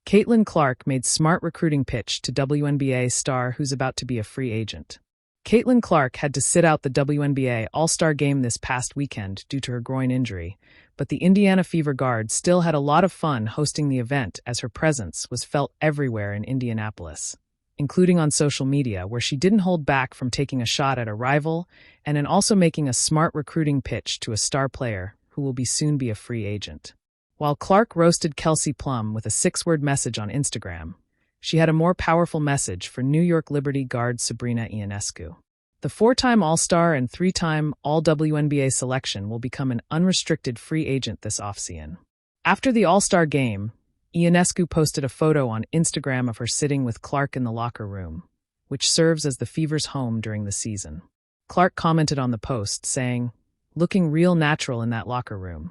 Caitlin Clark made smart recruiting pitch to WNBA star who's about to be a free agent. Caitlin Clark had to sit out the WNBA All-Star game this past weekend due to her groin injury, but the Indiana Fever guard still had a lot of fun hosting the event as her presence was felt everywhere in Indianapolis, including on social media, where she didn't hold back from taking a shot at a rival and in also making a smart recruiting pitch to a star player who will soon be a free agent. While Clark roasted Kelsey Plum with a 6-word message on Instagram, she had a more powerful message for New York Liberty guard Sabrina Ionescu. The 4-time All-Star and 3-time All-WNBA selection will become an unrestricted free agent this offseason. After the All-Star game, Ionescu posted a photo on Instagram of her sitting with Clark in the locker room, which serves as the Fever's home during the season. Clark commented on the post, saying, "Looking real natural in that locker room."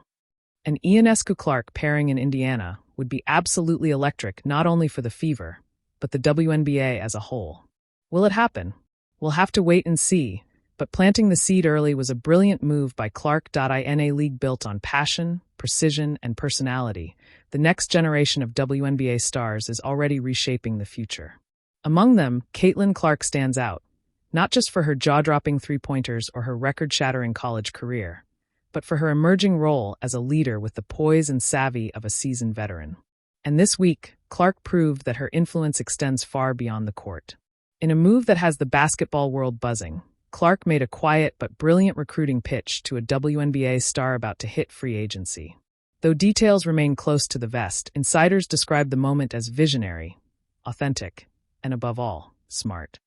An Ionescu-Clark pairing in Indiana would be absolutely electric not only for the Fever, but the WNBA as a whole. Will it happen? We'll have to wait and see, but planting the seed early was a brilliant move by Clark. In a league built on passion, precision, and personality, the next generation of WNBA stars is already reshaping the future. Among them, Caitlin Clark stands out, not just for her jaw-dropping three-pointers or her record-shattering college career, but for her emerging role as a leader with the poise and savvy of a seasoned veteran. And this week, Clark proved that her influence extends far beyond the court. In a move that has the basketball world buzzing, Clark made a quiet but brilliant recruiting pitch to a WNBA star about to hit free agency. Though details remain close to the vest, insiders describe the moment as visionary, authentic, and above all, smart.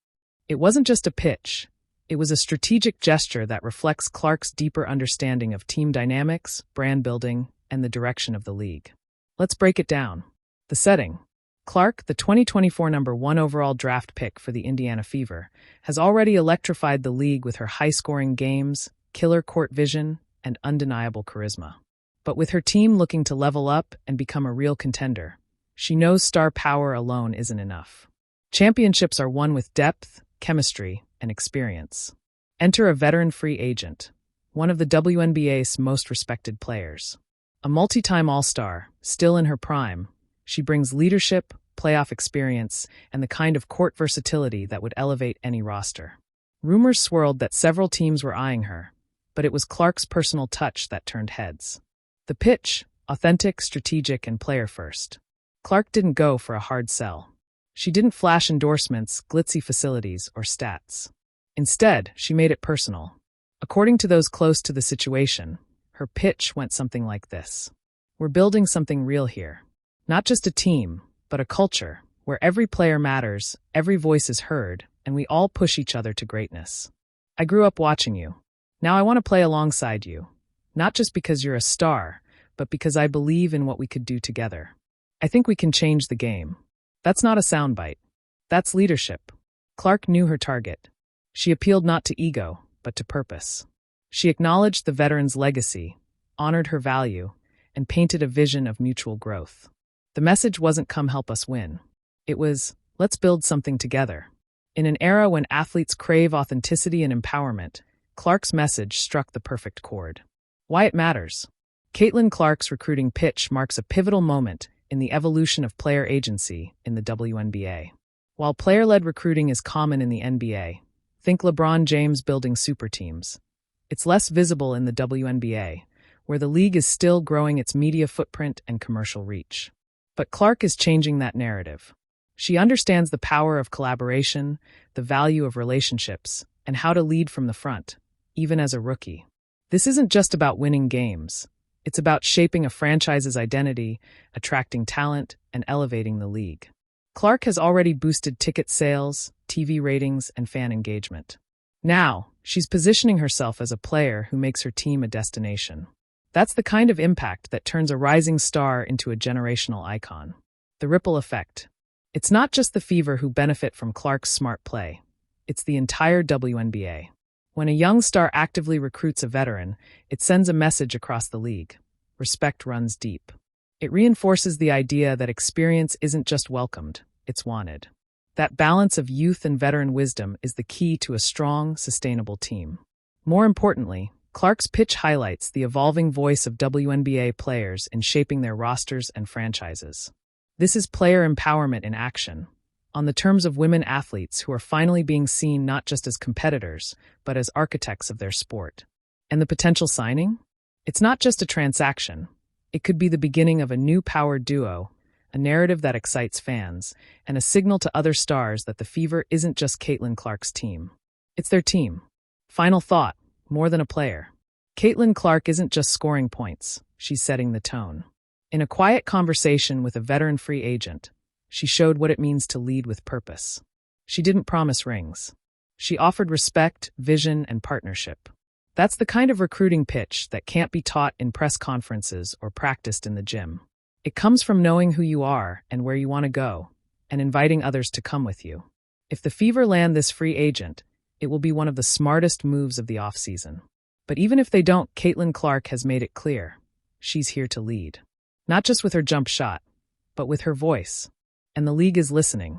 It wasn't just a pitch. It was a strategic gesture that reflects Clark's deeper understanding of team dynamics, brand building, and the direction of the league. Let's break it down. The setting. Clark, the 2024 number 1 overall draft pick for the Indiana Fever, has already electrified the league with her high-scoring games, killer court vision, and undeniable charisma. But with her team looking to level up and become a real contender, she knows star power alone isn't enough. Championships are won with depth, chemistry, and experience. Enter a veteran free agent, one of the WNBA's most respected players. A multi-time All-Star, still in her prime, she brings leadership, playoff experience, and the kind of court versatility that would elevate any roster. Rumors swirled that several teams were eyeing her, but it was Clark's personal touch that turned heads. The pitch, authentic, strategic, and player-first. Clark didn't go for a hard sell. She didn't flash endorsements, glitzy facilities, or stats. Instead, she made it personal. According to those close to the situation, her pitch went something like this. "We're building something real here. Not just a team, but a culture where every player matters, every voice is heard, and we all push each other to greatness. I grew up watching you. Now I want to play alongside you. Not just because you're a star, but because I believe in what we could do together. I think we can change the game." That's not a soundbite. That's leadership. Clark knew her target. She appealed not to ego, but to purpose. She acknowledged the veteran's legacy, honored her value, and painted a vision of mutual growth. The message wasn't "come help us win." It was, "let's build something together." In an era when athletes crave authenticity and empowerment, Clark's message struck the perfect chord. Why it matters. Caitlin Clark's recruiting pitch marks a pivotal moment in the evolution of player agency in the WNBA. While player-led recruiting is common in the NBA, think LeBron James building super teams, it's less visible in the WNBA, where the league is still growing its media footprint and commercial reach. But Clark is changing that narrative. She understands the power of collaboration, the value of relationships, and how to lead from the front, even as a rookie. This isn't just about winning games. It's about shaping a franchise's identity, attracting talent, and elevating the league. Clark has already boosted ticket sales, TV ratings, and fan engagement. Now, she's positioning herself as a player who makes her team a destination. That's the kind of impact that turns a rising star into a generational icon. The ripple effect. It's not just the Fever who benefit from Clark's smart play. It's the entire WNBA. When a young star actively recruits a veteran, it sends a message across the league. Respect runs deep. It reinforces the idea that experience isn't just welcomed, it's wanted. That balance of youth and veteran wisdom is the key to a strong, sustainable team. More importantly, Clark's pitch highlights the evolving voice of WNBA players in shaping their rosters and franchises. This is player empowerment in action, on the terms of women athletes who are finally being seen not just as competitors, but as architects of their sport. And the potential signing? It's not just a transaction. It could be the beginning of a new power duo, a narrative that excites fans, and a signal to other stars that the Fever isn't just Caitlin Clark's team. It's their team. Final thought, more than a player. Caitlin Clark isn't just scoring points, she's setting the tone. In a quiet conversation with a veteran free agent, she showed what it means to lead with purpose. She didn't promise rings. She offered respect, vision, and partnership. That's the kind of recruiting pitch that can't be taught in press conferences or practiced in the gym. It comes from knowing who you are and where you want to go, and inviting others to come with you. If the Fever land this free agent, it will be one of the smartest moves of the offseason. But even if they don't, Caitlin Clark has made it clear. She's here to lead. Not just with her jump shot, but with her voice. And the league is listening.